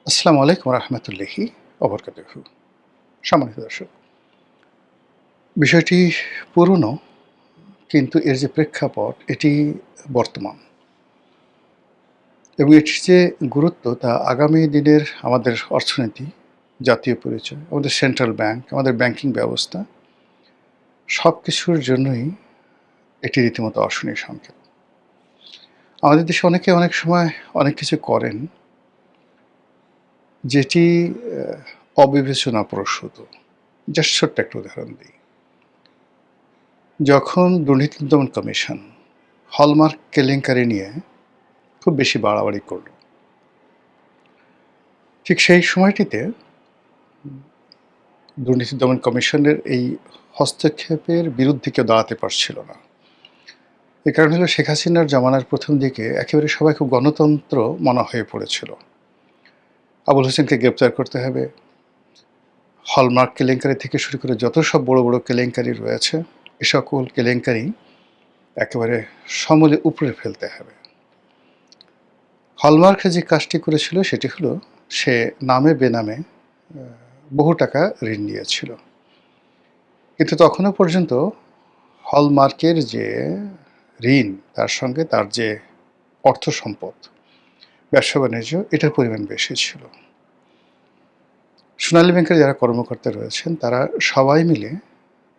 আসসালামু আলাইকুম রহমতুল্লাহি অবরকাতুহু। সম্মানিত দর্শক, বিষয়টি পুরনো, কিন্তু এর যে প্রেক্ষাপট এটি বর্তমান এবং এটির যে গুরুত্ব তা আগামী দিনের আমাদের অর্থনীতি, জাতীয় পরিচয়, আমাদের সেন্ট্রাল ব্যাংক, আমাদের ব্যাংকিং ব্যবস্থা সব কিছুর জন্যই এটি রীতিমতো অশনি সংকেত। আমাদের দেশে অনেকে অনেক সময় অনেক কিছু করেন যেটি অবিবেচনাপ্রসূত। জাস্ট ছোট্ট একটা উদাহরণ দিই। যখন দুর্নীতি দমন কমিশন হলমার্ক কেলেঙ্কারি নিয়ে খুব বেশি বাড়াবাড়ি করল, ঠিক সেই সময়টিতে দুর্নীতি দমন কমিশনের এই হস্তক্ষেপের বিরুদ্ধে কেউ দাঁড়াতে পারছিল না। এ কারণ হলো শেখ হাসিনার জামানার প্রথম দিকে একেবারে সবাই খুব গণতন্ত্র মনা হয়ে পড়েছিল। আবুল হোসেনকে গ্রেপ্তার করতে হবে, হলমার্ক কেলেঙ্কারি থেকে শুরু করে যত সব বড় বড় কেলেঙ্কারি রয়েছে এ সকল কেলেঙ্কারি একেবারে সমূলে উপড়ে ফেলতে হবে। হলমার্ক যে কাজটি করেছিল সেটি হলো সে নামে বেনামে বহু টাকা ঋণ নিয়েছিল, কিন্তু তখনও পর্যন্ত হলমার্কের যে ঋণ তার সঙ্গে তার যে অর্থ সম্পদ, ব্যবসা বাণিজ্য, এটার পরিমাণ বেশি ছিল। সোনালী ব্যাংকের যারা কর্মকর্তা রয়েছেন তারা সবাই মিলে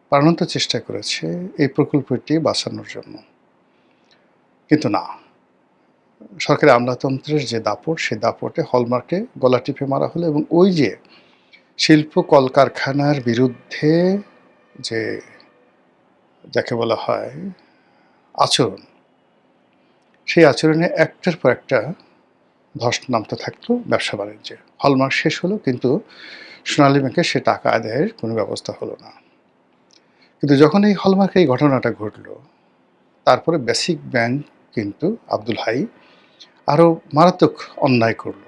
প্রাণান্ত চেষ্টা করেছে এই প্রকল্পটি বাঁচানোর জন্য, কিন্তু না, সরকারি আমলাতন্ত্রের যে দাপট সেই দাপটে হলমার্কে গলা টিপে মারা হলো এবং ওই যে শিল্প কলকারখানার বিরুদ্ধে যে যাকে বলা হয় আচরণ, সেই আচরণে একটার পর একটা ধস নামতে থাকতো ব্যবসা বাণিজ্যে। হলমার্ক শেষ হলো, কিন্তু সোনালী ব্যাংকে সে টাকা আদায়ের কোনো ব্যবস্থা হলো না। কিন্তু যখন এই হলমার্কের এই ঘটনাটা ঘটল, তারপরে বেসিক ব্যাংক কিন্তু আব্দুল হাই আরও মারাত্মক অন্যায় করল,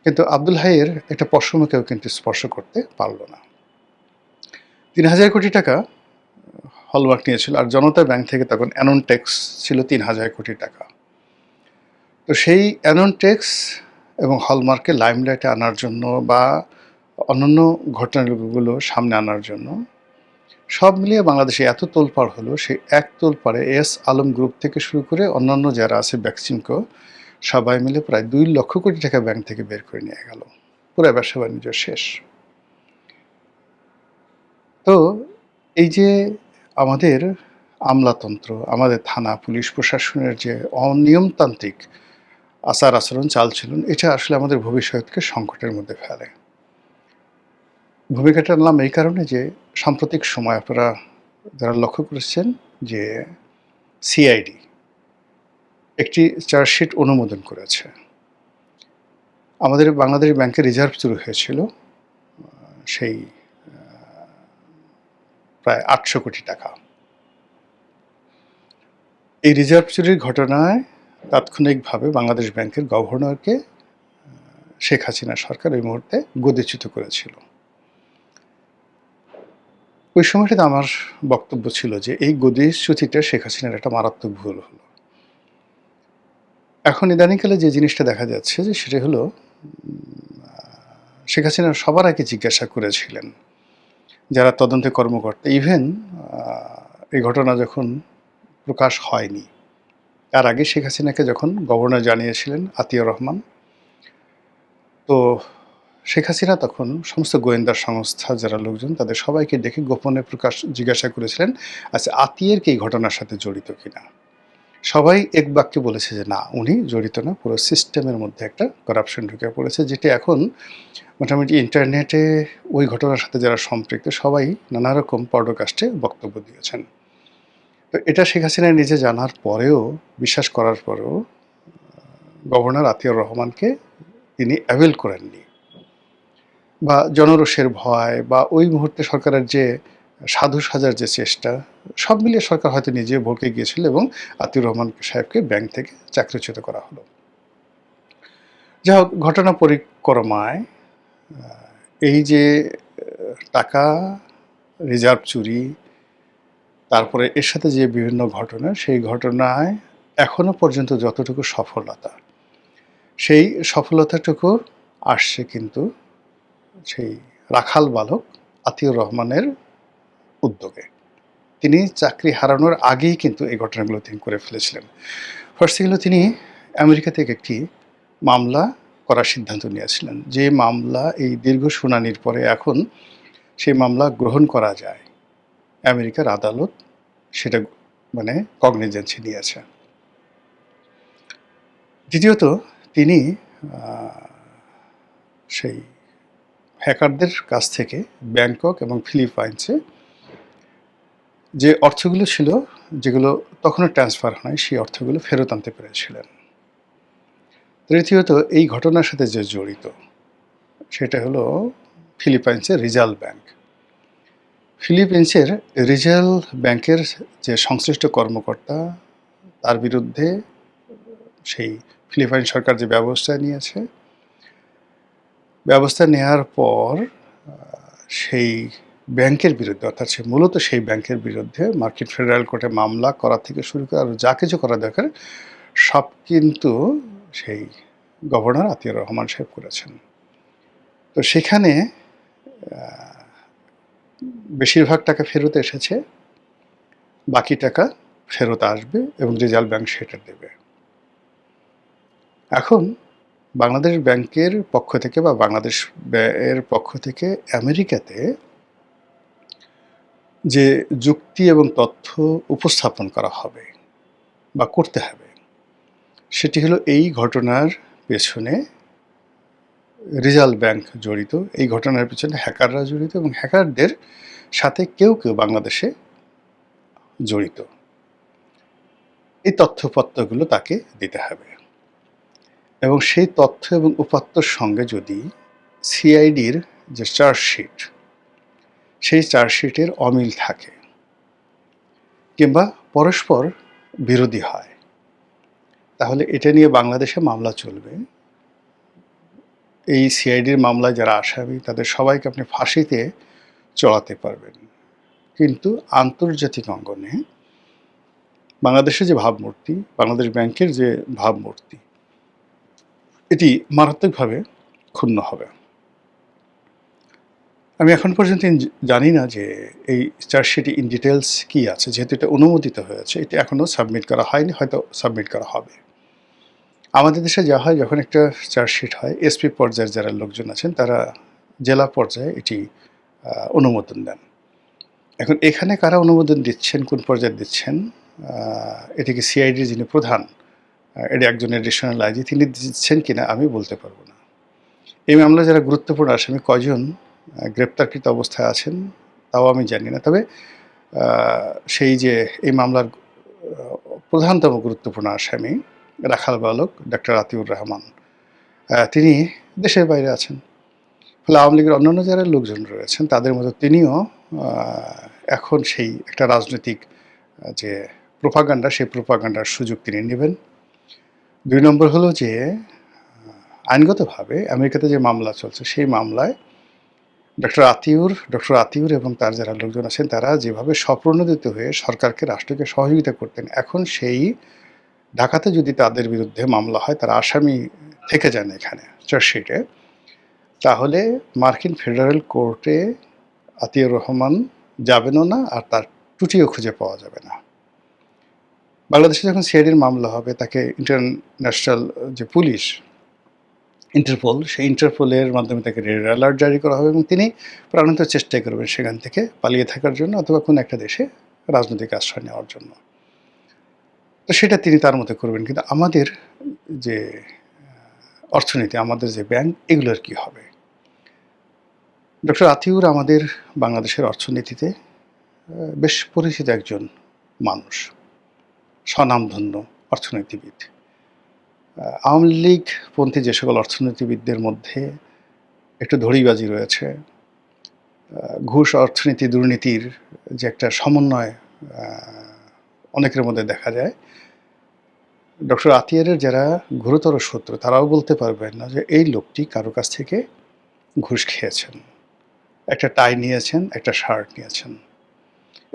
কিন্তু আব্দুল হাইয়ের একটা পশমকেও কিন্তু স্পর্শ করতে পারল না। ৩,০০০ কোটি টাকা হলমার্ক নিয়েছিল, আর জনতা ব্যাংক থেকে তখন অ্যাননটেক্স ছিল ৩,০০০ কোটি টাকা। তো সেই অ্যাননটেক্স এবং হলমার্ককে লাইমলাইটে আনার জন্য বা অন্যান্য ঘটনাগুলো সামনে আনার জন্য সব মিলিয়ে বাংলাদেশে এত তোলপাড় হলো, সেই এক তোলপাড়ে এস আলম গ্রুপ থেকে শুরু করে অন্যান্য যারা আছে ব্যাকসিমকো সবাই মিলে প্রায় ২ লক্ষ কোটি টাকা ব্যাংক থেকে বের করে নিয়ে গেল। পুরো ব্যবসা বাণিজ্য শেষ। তো এই যে আমাদের আমলাতন্ত্র, আমাদের থানা পুলিশ প্রশাসনের যে অনিয়মতান্ত্রিক আচার আচরণ চালচলন, এটা আসলে আমাদের ভবিষ্যৎকে সংকটের মধ্যে ফেলে। ভূমিকাটা নিলাম এই কারণে যে সাম্প্রতিক সময় আপনারা যারা লক্ষ্য করেছেন যে সিআইডি একটি চার্জশিট অনুমোদন করেছে। আমাদের বাংলাদেশ ব্যাংকের রিজার্ভ চুরি হয়েছিল সেই প্রায় ৮০০ কোটি টাকা। এই রিজার্ভ চুরির ঘটনায় তাৎক্ষণিকভাবে বাংলাদেশ ব্যাংকের গভর্নরকে শেখ হাসিনা সরকার ওই মুহূর্তে গদিচ্যুত করেছিল। ওই সময়টাতে আমার বক্তব্য ছিল যে এই গদিচ্যুতিটা শেখ হাসিনার একটা মারাত্মক ভুল হলো। এখন ইদানিংকালে যে জিনিসটা দেখা যাচ্ছে যে সেটা হলো শেখ হাসিনা সবার আগে জিজ্ঞাসা করেছিলেন যারা তদন্তে কর্মকর্তা, ইভেন এই ঘটনা যখন প্রকাশ হয়নি তার আগে শেখ হাসিনাকে যখন গভর্নর জানিয়েছিলেন আতিয়ার রহমান, তো শেখ হাসিনা তখন সমস্ত গোয়েন্দা সংস্থা যারা লোকজন তাদের সবাইকে ডেকে গোপনে জিজ্ঞাসা করেছিলেন, আচ্ছা আতিয়ার কি এই ঘটনার সাথে জড়িত কিনা। সবাই এক বাক্যে বলেছে যে না, উনি জড়িত না, পুরো সিস্টেমের মধ্যে একটা করাপশন ঢুকে পড়েছে, যেটি এখন মোটামুটি ইন্টারনেটে ওই ঘটনার সাথে যারা সম্পৃক্ত সবাই নানা রকম পডকাস্টে বক্তব্য দিয়েছেন। তো এটা শেখ হাসিনা নিজে জানার পরেও, বিশ্বাস করার পরেও গভর্নর আতিয়ার রহমানকে তিনি অ্যাভেল করেননি, বা জনরোষের ভয় বা ওই মুহূর্তে সরকারের যে সাধু সাজার যে চেষ্টা, সব মিলিয়ে সরকার হয়তো নিজে ভড়কে গিয়েছিল এবং আতিউর রহমান সাহেবকে ব্যাংক থেকে চাকরিচ্যুত করা হলো। যাই হোক, ঘটনা পরিক্রমায় এই যে টাকা রিজার্ভ চুরি, তারপরে এর সাথে যে বিভিন্ন ঘটনা, সেই ঘটনায় এখনো পর্যন্ত যতটুকু সফলতা, সেই সফলতাটুকু আসছে কিন্তু সেই রাখাল বালক আতিউর রহমানের উদ্যোগে। তিনি চাকরি হারানোর আগেই কিন্তু এই ঘটনাগুলো তিনি করে ফেলেছিলেন। ফার্স্ট থিং হলো তিনি আমেরিকা থেকে একটি মামলা করার সিদ্ধান্ত নিয়েছিলেন। যে মামলা এই দীর্ঘ শুনানির পরে এখন সেই মামলা গ্রহণ করা যায়। আমেরিকার আদালত সেটা মানে কগনিজেন্সে নিয়েছে। দ্বিতীয়ত তিনি সেই হ্যাকারদের কাছ থেকে ব্যাংকক এবং ফিলিপাইন্সে যে অর্থগুলো ছিল, যেগুলো তখনও ট্রান্সফার হয়, সেই অর্থগুলো ফেরত আনতে পেরেছিলেন। তৃতীয়ত এই ঘটনার সাথে যে জড়িত সেটা হলো ফিলিপাইন্সের রিজার্ভ ব্যাংক। ফিলিপাইন্সের রিজার্ভ ব্যাংকের যে সংশ্লিষ্ট কর্মকর্তা, তার বিরুদ্ধে সেই ফিলিপাইন সরকার যে ব্যবস্থা নিয়েছে, ব্যবস্থা নেওয়ার পর সেই ব্যাংকের বিরুদ্ধে, অর্থাৎ মূলত সেই ব্যাংকের বিরুদ্ধে মার্কিন ফেডারেল কোর্টে মামলা করা থেকে শুরু করে আরও যা কিছু করা দরকার সব কিন্তু সেই গভর্নর আতিউর রহমান সাহেব করেছেন। তো সেখানে বেশিরভাগ টাকা ফেরত এসেছে, বাকি টাকা ফেরত আসবে এবং রিজার্ভ ব্যাংক সেটা দেবে। এখন বাংলাদেশ ব্যাংকের পক্ষ থেকে বা বাংলাদেশ এর পক্ষ থেকে আমেরিকাতে যে যুক্তি এবং তথ্য উপস্থাপন করা হবে বা করতে হবে, সেটি হলো এই ঘটনার পেছনে রিজার্ভ ব্যাংক জড়িত, এই ঘটনার পেছনে হ্যাকাররা জড়িত এবং হ্যাকারদের সাথে কেউ কেউ বাংলাদেশে জড়িত। এই তথ্যপত্রগুলো তাকে দিতে হবে এবং সেই তথ্য এবং উপাত্তর সঙ্গে যদি সিআইডির যে চার্জশিট, সেই চার্জশিটের অমিল থাকে কিংবা পরস্পর বিরোধী হয়, তাহলে এটা নিয়ে বাংলাদেশে মামলা চলবে। এই সিআইডির মামলায় যারা আসামি তাদের সবাইকে আপনি ফাঁসিতে চড়াতে পারবেন, কিন্তু আন্তর্জাতিক অঙ্গনে বাংলাদেশের যে ভাবমূর্তি, বাংলাদেশ ব্যাংকের যে ভাবমূর্তি, এটি মারাত্মকভাবে ক্ষুণ্ণ হবে। আমি এখন পর্যন্ত জানি না যে এই চার্জশিটে ইন ডিটেলস কী আছে, যেহেতু এটা অনুমোদিত হয়েছে, এটা এখনও সাবমিট করা হয়নি, হয়তো সাবমিট করা হবে। আমাদের দেশে যা হয়, যখন একটা চার্জশিট হয়, এসপি পর্যায়ের যারা লোকজন আছেন তারা জেলা পর্যায়ে এটি অনুমোদন দেন। এখন এখানে কারা অনুমোদন দিচ্ছেন, কোন পর্যায়ে দিচ্ছেন, এটিকে সিআইডির যিনি প্রধান, এটি একজন এডিশনাল আইজি, তিনি দিচ্ছেন কিনা আমি বলতে পারবো না। এই মামলায় যারা গুরুত্বপূর্ণ আসামি কয়জন গ্রেপ্তারকৃত অবস্থায় আছেন তাও আমি জানি না। তবে সেই যে এই মামলার প্রধানতম গুরুত্বপূর্ণ আসামি রাখাল বালক ডক্টর আতিউর রহমান, তিনি দেশের বাইরে আছেন। ফলে আওয়ামী লীগের অন্যান্য যারা লোকজন রয়েছেন তাদের মতো তিনিও এখন সেই একটা রাজনৈতিক যে প্রোপাগান্ডা, সেই প্রোপাগান্ডার সুযোগ তিনি নেবেন। ২ নম্বর হলো যে আইনগতভাবে আমেরিকাতে যে মামলা চলছে, সেই মামলায় ডক্টর আতিউর এবং তার যারা লোকজন আছেন তারা যেভাবে স্বপ্রণোদিত হয়ে সরকারকে, রাষ্ট্রকে সহযোগিতা করতেন, এখন সেই ঢাকাতে যদি তাদের বিরুদ্ধে মামলা হয়, তারা আসামি থেকে যান এখানে চার্জশিটে, তাহলে মার্কিন ফেডারেল কোর্টে আতিউর রহমান যাবেনও না, আর তার টুটিও খুঁজে পাওয়া যাবে না। বাংলাদেশে যখন সিআইডির মামলা হবে, তাকে ইন্টারন্যাশনাল যে পুলিশ, ইন্টারপোল, সেই ইন্টারপোলের মাধ্যমে তাকে রেড অ্যালার্ট জারি করা হবে এবং তিনি প্রাণান্ত চেষ্টা করবেন সেখান থেকে পালিয়ে থাকার জন্য অথবা কোনো একটা দেশে রাজনৈতিক আশ্রয় নেওয়ার জন্য। তো সেটা তিনি তার মতো করবেন, কিন্তু আমাদের যে অর্থনীতি, আমাদের যে ব্যাংক, এগুলোর কি হবে? ডক্টর আতিউর আমাদের বাংলাদেশের অর্থনীতিতে বেশ পরিচিত একজন মানুষ, স্বনামধন্য অর্থনীতিবিদ। আওয়ামী লীগপন্থী যে সকল অর্থনীতিবিদদের মধ্যে একটু ধড়িবাজি রয়েছে, ঘুষ, অর্থনীতি, দুর্নীতির যে একটা সমন্বয় অনেকের মধ্যে দেখা যায়, ডক্টর আতিয়ারের যারা গুরুতর শত্রু তারাও বলতে পারবেন না যে এই লোকটি কারো কাছ থেকে ঘুষ খেয়েছেন, একটা টাই নিয়েছেন, একটা শার্ট নিয়েছেন।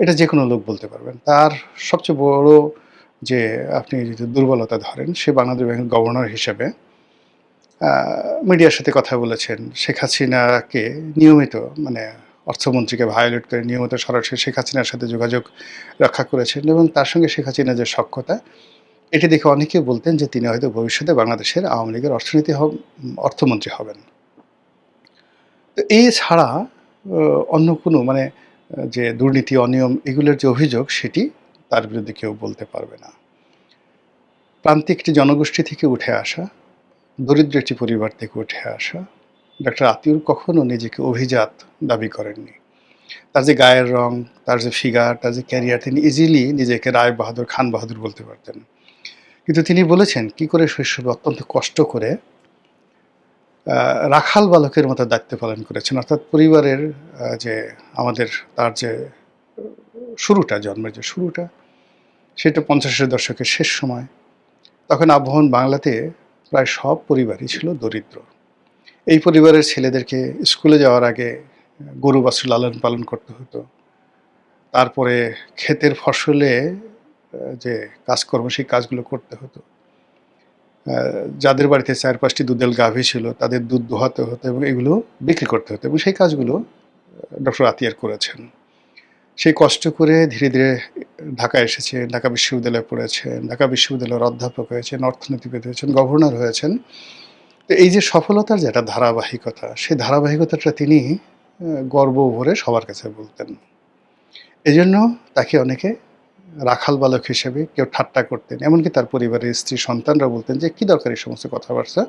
এটা যে কোনো লোক বলতে পারবেন। তার সবচেয়ে বড় যে আপনি যদি দুর্বলতা ধরেন, সে বাংলাদেশ ব্যাংকের গভর্নর হিসেবে মিডিয়ার সাথে কথা বলেছেন। শেখ হাসিনাকে নিয়মিত মানে অর্থমন্ত্রীকে ভায়োলেট করে নিয়মিত সরাসরি শেখ হাসিনার সাথে যোগাযোগ রক্ষা করেছেন এবং তার সঙ্গে শেখ হাসিনার যে সখ্যতা, এটি দেখে অনেকে বলতেন যে তিনি হয়তো ভবিষ্যতে বাংলাদেশের আওয়ামী লীগের অর্থমন্ত্রী হবেন। তো এই ছাড়া অন্য কোনো মানে যে দুর্নীতি, অনিয়ম এগুলোর যে অভিযোগ সেটি তার বিরুদ্ধে কেউ বলতে পারবে না। প্রান্তিক একটি জনগোষ্ঠী থেকে উঠে আসা, দরিদ্র একটি পরিবার থেকে উঠে আসা ডক্টর আতিউর কখনো নিজেকে অভিজাত দাবি করেননি। তার যে গায়ের রং, তার যে ফিগার, তার যে ক্যারিয়ার, তিনি ইজিলি নিজেকে রায় বাহাদুর, খান বাহাদুর বলতে পারতেন। কিন্তু তিনি বলেছেন কি করে শৈশবে অত্যন্ত কষ্ট করে রাখাল বালকের মতো দায়িত্ব পালন করেছেন। অর্থাৎ পরিবারের যে আমাদের তার যে শুরুটা, জন্মের যে শুরুটা, সেটা ৫০-এর দশকের শেষ সময়। তখন আবহমান বাংলাতে প্রায় সব পরিবারই ছিল দরিদ্র। এই পরিবারের ছেলেদেরকে স্কুলে যাওয়ার আগে গরু বাছুর লালন পালন করতে হতো। তারপরে ক্ষেতের ফসলে যে কাজকর্ম সেই কাজগুলো করতে হতো। যাদের বাড়িতে ৪-৫টি দুধেল গাভী ছিল তাদের দুধ দোহাতে হতো এবং এগুলো বিক্রি করতে হতো এবং সেই কাজগুলো ডক্টর আতিয়ার করেছেন। সেই কষ্ট করে ধীরে ধীরে ঢাকায় এসেছে, ঢাকা বিশ্ববিদ্যালয়ে পড়েছেন, ঢাকা বিশ্ববিদ্যালয়ের অধ্যাপক হয়েছেন, অর্থনীতিবিদ হয়েছেন, গভর্নর হয়েছেন। তো এই যে সফলতার যে একটা ধারাবাহিকতা, সেই ধারাবাহিকতাটা তিনি গর্ব ভরে সবার কাছে বলতেন। এজন্য তাকে অনেকে রাখাল বালক হিসেবে কেউ ঠাট্টা করতেন। এমনকি তার পরিবারের স্ত্রী সন্তানরা বলতেন যে, "কী দরকার এই সমস্ত কথাবার্তা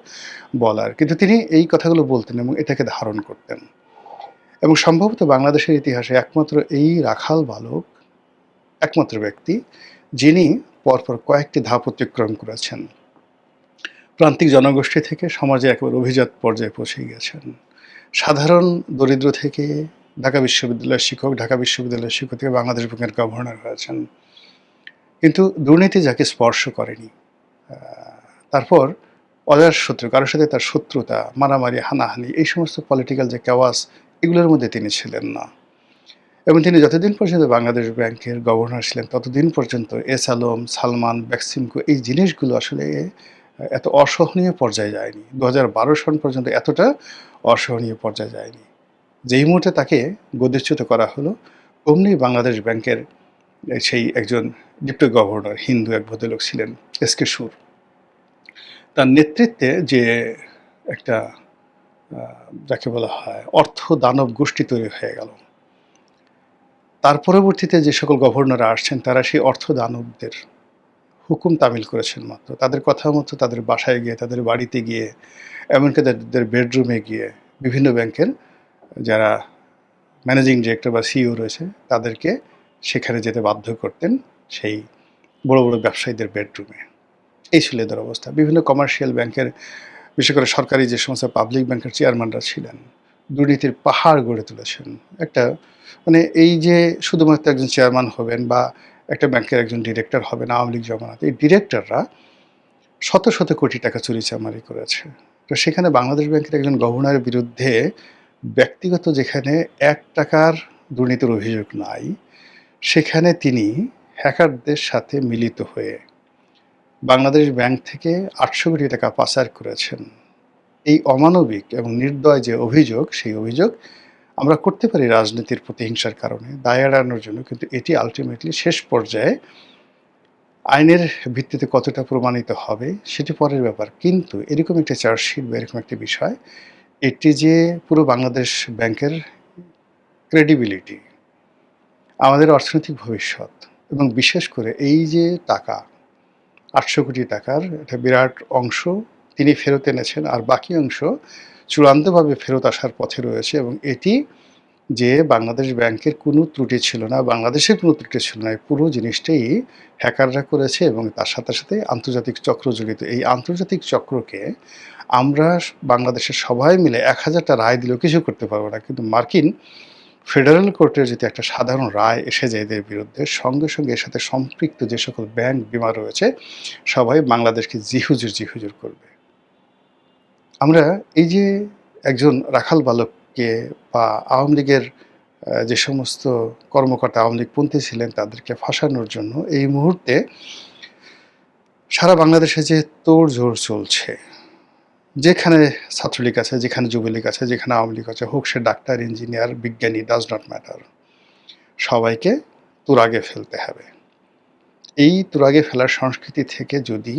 বলার?" কিন্তু তিনি এই কথাগুলো বলতেন এবং এটাকে ধারণ করতেন। এবং সম্ভবত বাংলাদেশের ইতিহাসে একমাত্র এই রাখাল বালক একমাত্র ব্যক্তি যিনি পরপর কয়েকটি ধাপ অতিক্রম করেছেন। প্রান্তিক জনগোষ্ঠী থেকে সমাজে একেবারে অভিজাত পর্যায়ে পৌঁছে গিয়েছেন। সাধারণ দরিদ্র থেকে ঢাকা বিশ্ববিদ্যালয়ের শিক্ষক, ঢাকা বিশ্ববিদ্যালয়ের শিক্ষক থেকে বাংলাদেশ ব্যাংকের গভর্নর হয়েছেন। কিন্তু দুর্নীতি যাকে স্পর্শ করেনি, তারপর অজাতশত্রু, কারোর সাথে তার শত্রুতা, মারামারি, হানাহানি এই সমস্ত পলিটিক্যাল যে কেওয়াস এগুলোর মধ্যে তিনি ছিলেন না। এবং তিনি যতদিন পর্যন্ত বাংলাদেশ ব্যাংকের গভর্নর ছিলেন ততদিন পর্যন্ত এস আলম, সালমান, বেক্সিমকো এই জিনিসগুলো আসলে এত অসহনীয় পর্যায়ে যায়নি। ২০১২ সন পর্যন্ত এতটা অসহনীয় পর্যায়ে যায়নি। যেই মুহূর্তে তাকে গদিচ্যুত করা হলো, অমনি বাংলাদেশ ব্যাংকের সেই একজন ডেপুটি গভর্নর, হিন্দু এক ভদ্রলোক ছিলেন, এস.কে. সুর। তার নেতৃত্বে যে একটা যাকে বলা হয় অর্থ দানব গোষ্ঠী তৈরি হয়ে গেল। তার পরবর্তীতে যে সকল গভর্নররা আসছেন তারা সেই অর্থ দানবদের হুকুম তামিল করেছেন মাত্র। তাদের কথা মতো তাদের বাসায় গিয়ে, তাদের বাড়িতে গিয়ে, এমনকি তাদের বেডরুমে গিয়ে বিভিন্ন ব্যাংকের যারা ম্যানেজিং ডিরেক্টর বা সিইও রয়েছে তাদেরকে সেখানে যেতে বাধ্য করতেন সেই বড় বড় ব্যবসায়ীদের বেডরুমে। এই ছিল এদের অবস্থা। বিভিন্ন কমার্শিয়াল ব্যাংকের, বিশেষ করে সরকারি যে সমস্ত পাবলিক ব্যাংকের চেয়ারম্যানরা ছিলেন, দুর্নীতির পাহাড় গড়ে তুলেছেন। একটা মানে এই যে শুধুমাত্র একজন চেয়ারম্যান হবেন বা একটা ব্যাংকের একজন ডিরেক্টর হবেন আওয়ামী লীগ জমানাতে, এই ডিরেক্টররা শত শত কোটি টাকা চুরিচামারি করেছে। তো সেখানে বাংলাদেশ ব্যাংকের একজন গভর্নরের বিরুদ্ধে ব্যক্তিগত যেখানে ৳১ দুর্নীতির অভিযোগ নাই, সেখানে তিনি হ্যাকারদের সাথে মিলিত হয়ে বাংলাদেশ ব্যাংক থেকে ৳৮০০ কোটি টাকা পাচার করেছেন। এই অমানবিক এবং নির্দয় যে অভিযোগ, সেই অভিযোগ আমরা করতে পারি রাজনীতির প্রতিহিংসার কারণে, দায় এড়ানোর জন্য। কিন্তু এটি আল্টিমেটলি শেষ পর্যায়ে আইনের ভিত্তিতে কতটা প্রমাণিত হবে সেটি পরের ব্যাপার। কিন্তু এরকম একটা চার্জশিট বা এরকম একটা বিষয়, এটি যে পুরো বাংলাদেশ ব্যাংকের ক্রেডিবিলিটি, আমাদের অর্থনৈতিক ভবিষ্যৎ এবং বিশেষ করে এই যে টাকা, ৳৮০০ কোটি টাকার একটা বিরাট অংশ তিনি ফেরত এনেছেন আর বাকি অংশ চূড়ান্তভাবে ফেরত আসার পথে রয়েছে এবং এটি যে বাংলাদেশ ব্যাংকের কোনো ত্রুটি ছিল না, বাংলাদেশের কোনো ত্রুটি ছিল না। এই পুরো জিনিসটাই হ্যাকাররা করেছে এবং তার সাথে সাথে আন্তর্জাতিক চক্র জড়িত। এই আন্তর্জাতিক চক্রকে আমরা বাংলাদেশের সবাই মিলে ১০০০টা রায় দিলেও কিছু করতে পারবো না। কিন্তু মার্কিন ফেডারেল কোর্টের যদি একটা সাধারণ রায় এসে যায় এদের বিরুদ্ধে, সঙ্গে সঙ্গে এর সাথে সম্পৃক্ত যে সকল ব্যাংক, বীমা রয়েছে সবাই বাংলাদেশকে জিহুজুর জিহুজুর করবে। আমরা এই যে একজন রাখাল বালককে বা আওয়ামী লীগের যে সমস্ত কর্মকর্তা আওয়ামী লীগপন্থী ছিলেন তাদেরকে ফাঁসানোর জন্য এই মুহূর্তে সারা বাংলাদেশে যে তোড়জোড় চলছে, যেখানে ছাত্রলীগ আছে, যেখানে যুবলীগ আছে, যেখানে আওয়ামী লীগ আছে, হোক সে ডাক্তার, ইঞ্জিনিয়ার, বিজ্ঞানী, ডাজ নট ম্যাটার, সবাইকে তুরাগে ফেলতে হবে। এই তুরাগে ফেলার সংস্কৃতি থেকে যদি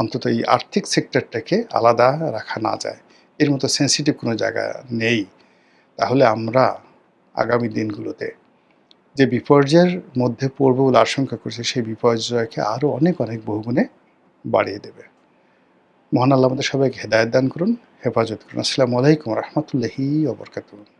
অন্তত এই আর্থিক সেক্টরটাকে আলাদা রাখা না যায়, এর মতো সেন্সিটিভ কোনো জায়গা নেই, তাহলে আমরা আগামী দিনগুলোতে যে বিপর্যয়ের মধ্যে পড়ব বলে আশঙ্কা করছি, সেই বিপর্যয়কে আরও অনেক অনেক বহুগুণে বাড়িয়ে দেবে। মহান আল্লাহ আমাদের সবাইকে হেদায়েত দান করুন, হেফাজত করুন। আসসালামু আলাইকুম রহমতুল্লাহি ওয়া বারাকাতুহু।